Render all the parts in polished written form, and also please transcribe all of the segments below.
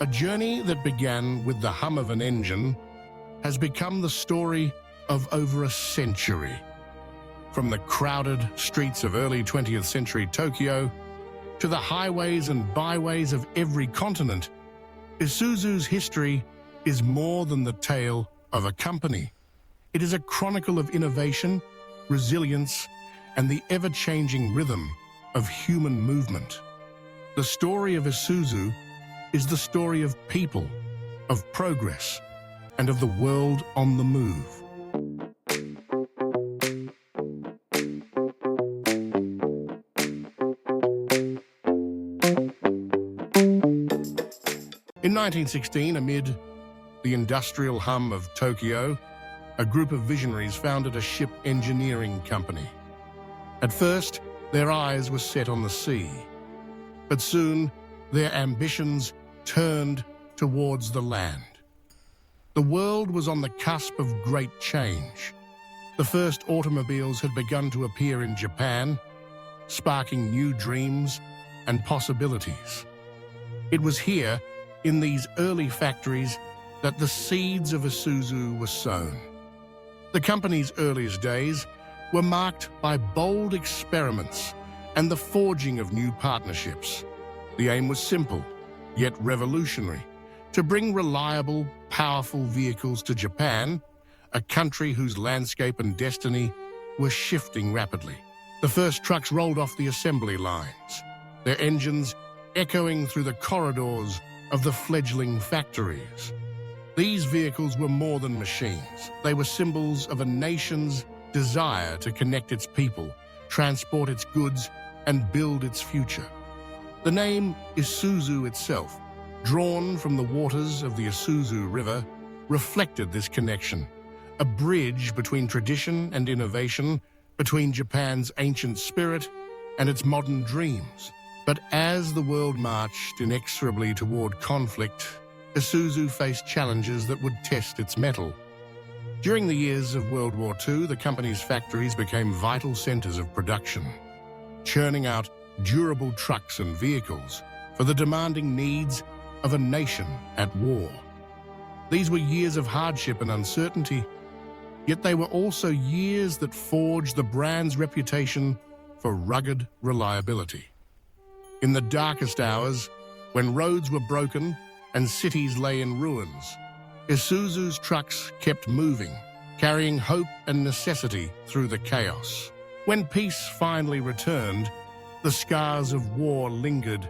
A journey that began with the hum of an engine has become the story of over a century. From the crowded streets of early 20th century Tokyo to the highways and byways of every continent, Isuzu's history is more than the tale of a company. It is a chronicle of innovation, resilience, and the ever-changing rhythm of human movement. The story of Isuzu is the story of people, of progress, and of the world on the move. In 1916, amid the industrial hum of Tokyo, a group of visionaries founded a ship engineering company. At first, their eyes were set on the sea, but soon their ambitions turned towards the land. The world was on the cusp of great change. The first automobiles had begun to appear in Japan, sparking new dreams and possibilities. It was here, in these early factories, that the seeds of Isuzu were sown. The company's earliest days were marked by bold experiments and the forging of new partnerships. The aim was simple, yet revolutionary: to bring reliable, powerful vehicles to Japan, a country whose landscape and destiny were shifting rapidly. The first trucks rolled off the assembly lines, their engines echoing through the corridors of the fledgling factories. These vehicles were more than machines. They were symbols of a nation's desire to connect its people, transport its goods, and build its future. The name Isuzu itself, drawn from the waters of the Isuzu River, reflected this connection, a bridge between tradition and innovation, between Japan's ancient spirit and its modern dreams. But as the world marched inexorably toward conflict, Isuzu faced challenges that would test its mettle. During the years of World War II, the company's factories became vital centers of production, churning out durable trucks and vehicles for the demanding needs of a nation at war. These were years of hardship and uncertainty, yet they were also years that forged the brand's reputation for rugged reliability. In the darkest hours, when roads were broken and cities lay in ruins, Isuzu's trucks kept moving, carrying hope and necessity through the chaos. When peace finally returned, the scars of war lingered,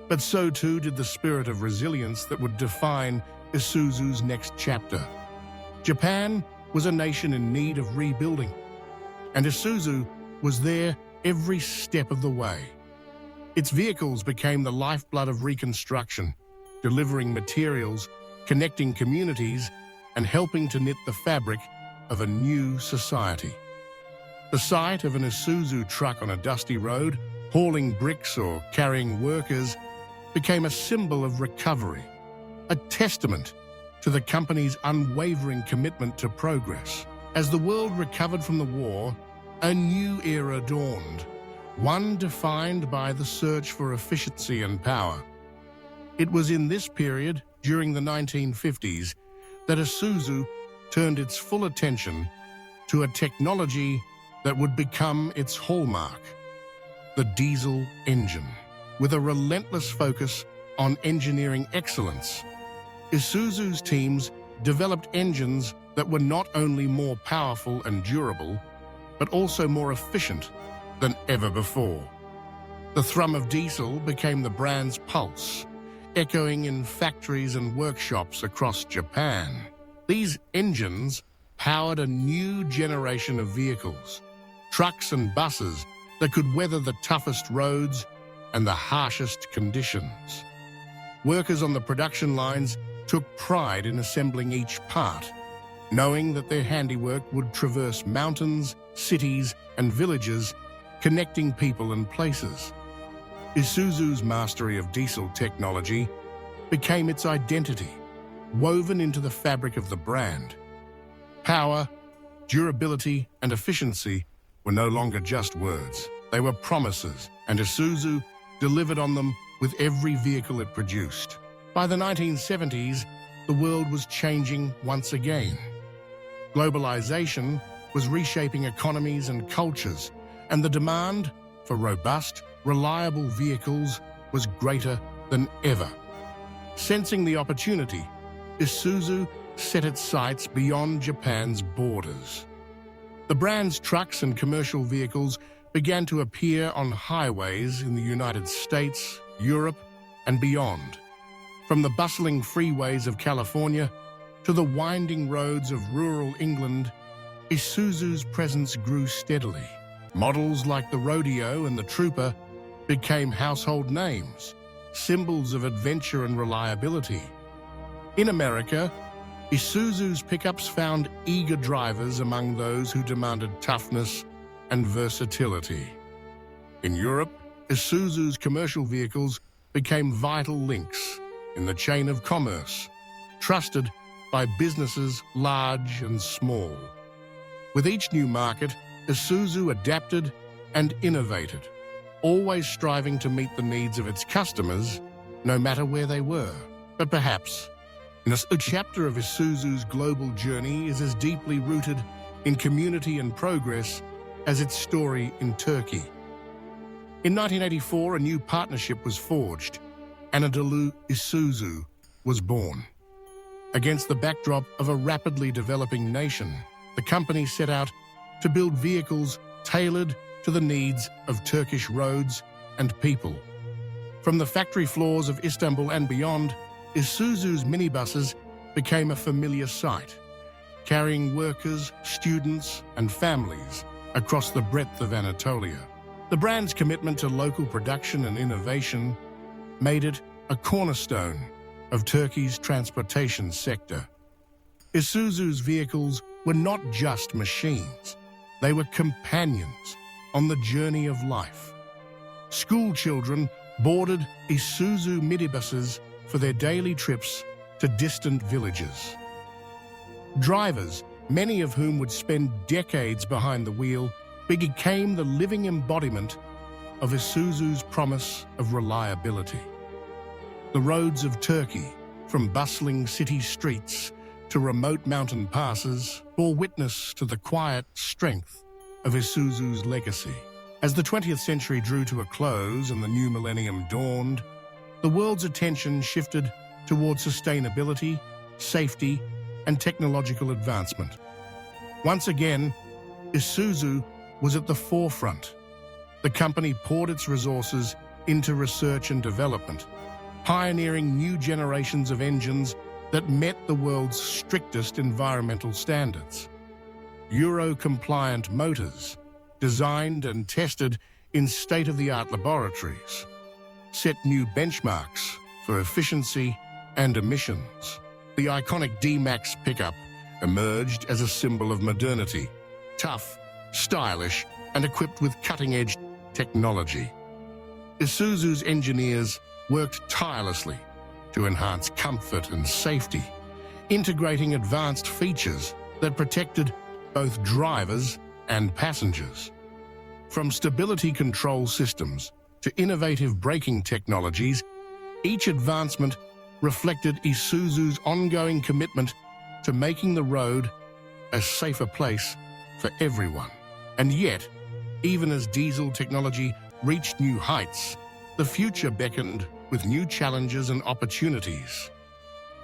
but so too did the spirit of resilience that would define Isuzu's next chapter. Japan was a nation in need of rebuilding, and Isuzu was there every step of the way. Its vehicles became the lifeblood of reconstruction, delivering materials, connecting communities, and helping to knit the fabric of a new society. The sight of an Isuzu truck on a dusty road, hauling bricks or carrying workers, became a symbol of recovery, a testament to the company's unwavering commitment to progress. As the world recovered from the war, a new era dawned, one defined by the search for efficiency and power. It was in this period, during the 1950s, that Isuzu turned its full attention to a technology that would become its hallmark: the diesel engine. With a relentless focus on engineering excellence, Isuzu's teams developed engines that were not only more powerful and durable, but also more efficient than ever before. The thrum of diesel became the brand's pulse, echoing in factories and workshops across Japan. These engines powered a new generation of vehicles, trucks and buses that could weather the toughest roads and the harshest conditions. Workers on the production lines took pride in assembling each part, knowing that their handiwork would traverse mountains, cities, and villages, connecting people and places. Isuzu's mastery of diesel technology became its identity, woven into the fabric of the brand. Power, durability, and efficiency were no longer just words. They were promises, and Isuzu delivered on them with every vehicle it produced. By the 1970s, the world was changing once again. Globalization was reshaping economies and cultures, and the demand for robust, reliable vehicles was greater than ever. Sensing the opportunity, Isuzu set its sights beyond Japan's borders. The brand's trucks and commercial vehicles began to appear on highways in the United States, Europe, and beyond. From the bustling freeways of California to the winding roads of rural England, Isuzu's presence grew steadily. Models like the Rodeo and the Trooper became household names, symbols of adventure and reliability. In America, Isuzu's pickups found eager drivers among those who demanded toughness and versatility. In Europe, Isuzu's commercial vehicles became vital links in the chain of commerce, trusted by businesses large and small. With each new market, Isuzu adapted and innovated, always striving to meet the needs of its customers, no matter where they were. But perhaps, a chapter of Isuzu's global journey is as deeply rooted in community and progress as its story in Turkey. In 1984, a new partnership was forged. Anadolu Isuzu was born. Against the backdrop of a rapidly developing nation, the company set out to build vehicles tailored to the needs of Turkish roads and people. From the factory floors of Istanbul and beyond, Isuzu's minibuses became a familiar sight, carrying workers, students, and families across the breadth of Anatolia. The brand's commitment to local production and innovation made it a cornerstone of Turkey's transportation sector. Isuzu's vehicles were not just machines, they were companions on the journey of life. School children boarded Isuzu minibuses for their daily trips to distant villages. Drivers, many of whom would spend decades behind the wheel, became the living embodiment of Isuzu's promise of reliability. The roads of Turkey, from bustling city streets to remote mountain passes, bore witness to the quiet strength of Isuzu's legacy. As the 20th century drew to a close and the new millennium dawned, the world's attention shifted toward sustainability, safety, and technological advancement. Once again, Isuzu was at the forefront. The company poured its resources into research and development, pioneering new generations of engines that met the world's strictest environmental standards. Euro-compliant motors, designed and tested in state-of-the-art laboratories, set new benchmarks for efficiency and emissions. The iconic D-Max pickup emerged as a symbol of modernity, tough, stylish, and equipped with cutting-edge technology. Isuzu's engineers worked tirelessly to enhance comfort and safety, integrating advanced features that protected both drivers and passengers. From stability control systems to innovative braking technologies, each advancement reflected Isuzu's ongoing commitment to making the road a safer place for everyone. And yet, even as diesel technology reached new heights, the future beckoned with new challenges and opportunities.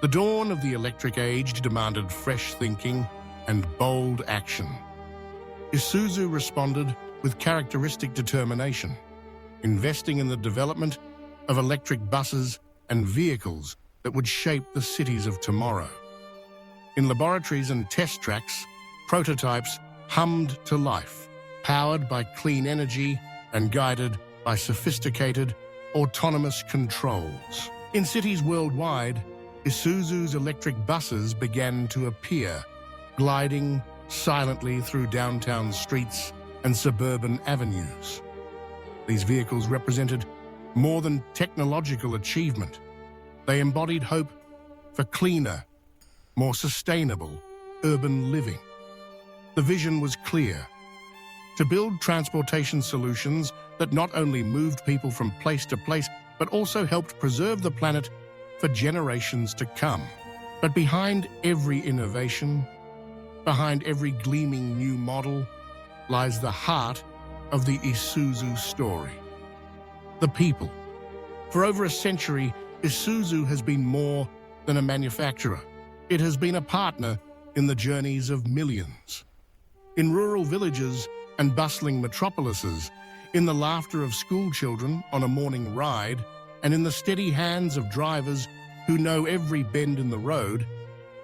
The dawn of the electric age demanded fresh thinking and bold action. Isuzu responded with characteristic determination, investing in the development of electric buses and vehicles that would shape the cities of tomorrow. In laboratories and test tracks, prototypes hummed to life, powered by clean energy and guided by sophisticated, autonomous controls. In cities worldwide, Isuzu's electric buses began to appear, gliding silently through downtown streets and suburban avenues. These vehicles represented more than technological achievement. They embodied hope for cleaner, more sustainable urban living. The vision was clear: to build transportation solutions that not only moved people from place to place, but also helped preserve the planet for generations to come. But behind every innovation, behind every gleaming new model, lies the heart of the Isuzu story. The people. For over a century, Isuzu has been more than a manufacturer. It has been a partner in the journeys of millions. In rural villages and bustling metropolises, in the laughter of school children on a morning ride, and in the steady hands of drivers who know every bend in the road,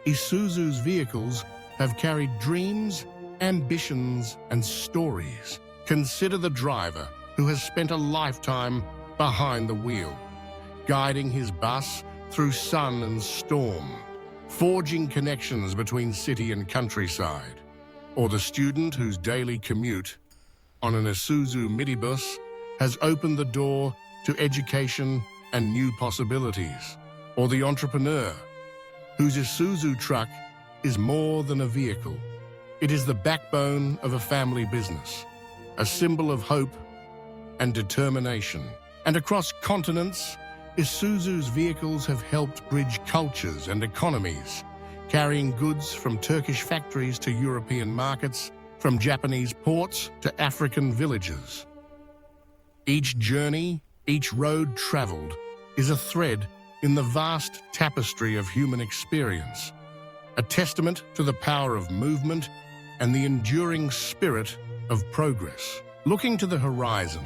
Isuzu's vehicles have carried dreams, ambitions, and stories. Consider the driver who has spent a lifetime behind the wheel, guiding his bus through sun and storm, forging connections between city and countryside, or the student whose daily commute on an Isuzu minibus has opened the door to education and new possibilities, or the entrepreneur whose Isuzu truck is more than a vehicle. It is the backbone of a family business, a symbol of hope and determination. And across continents, Isuzu's vehicles have helped bridge cultures and economies, carrying goods from Turkish factories to European markets, from Japanese ports to African villages. Each journey, each road traveled, is a thread in the vast tapestry of human experience, a testament to the power of movement and the enduring spirit of progress. Looking to the horizon,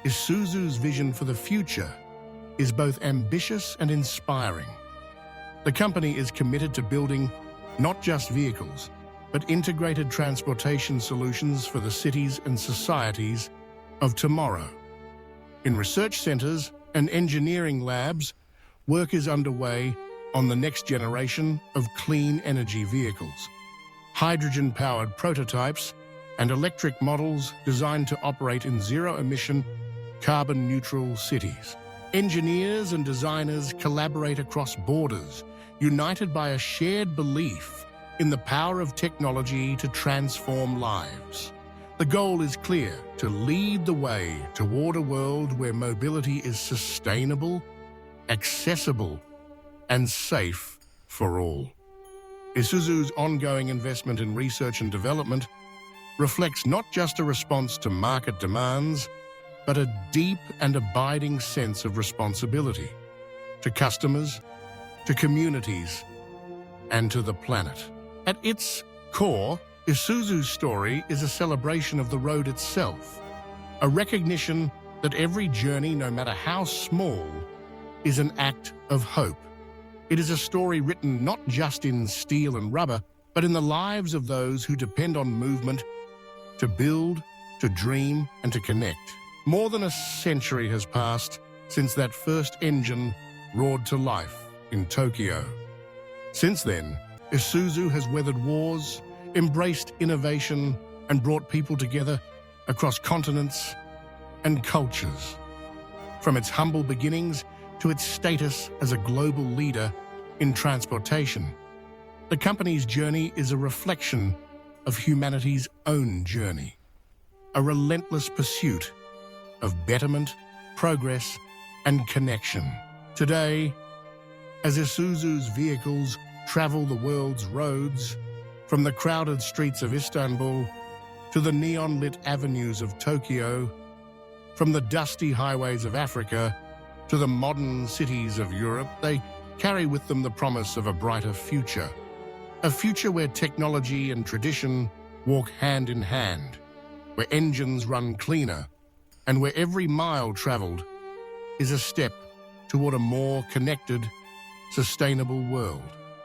Isuzu's vision for the future is both ambitious and inspiring. The company is committed to building not just vehicles, but integrated transportation solutions for the cities and societies of tomorrow. In research centers and engineering labs, work is underway on the next generation of clean energy vehicles, hydrogen-powered prototypes, and electric models designed to operate in zero-emission, carbon-neutral cities. Engineers and designers collaborate across borders, united by a shared belief in the power of technology to transform lives. The goal is clear: to lead the way toward a world where mobility is sustainable, accessible, and safe for all. Isuzu's ongoing investment in research and development reflects not just a response to market demands, but a deep and abiding sense of responsibility to customers, to communities, and to the planet. At its core, Isuzu's story is a celebration of the road itself, a recognition that every journey, no matter how small, is an act of hope. It is a story written not just in steel and rubber, but in the lives of those who depend on movement to build, to dream, and to connect. More than a century has passed since that first engine roared to life in Tokyo. Since then, Isuzu has weathered wars, embraced innovation, and brought people together across continents and cultures. From its humble beginnings to its status as a global leader in transportation, the company's journey is a reflection of humanity's own journey, a relentless pursuit of betterment, progress, and connection. Today, as Isuzu's vehicles travel the world's roads, from the crowded streets of Istanbul to the neon-lit avenues of Tokyo, from the dusty highways of Africa to the modern cities of Europe, they carry with them the promise of a brighter future. A future where technology and tradition walk hand in hand, where engines run cleaner, and where every mile traveled is a step toward a more connected, sustainable world.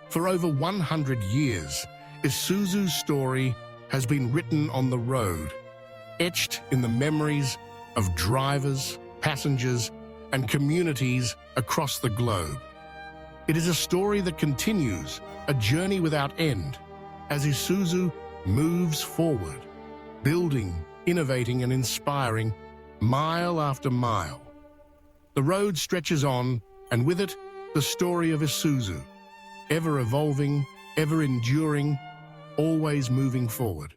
For over 100 years, Isuzu's story has been written on the road, etched in the memories of drivers, passengers, and communities across the globe. It is a story that continues, a journey without end, as Isuzu moves forward, building, innovating, and inspiring mile after mile. The road stretches on, and with it, the story of Isuzu, ever evolving, ever enduring, always moving forward.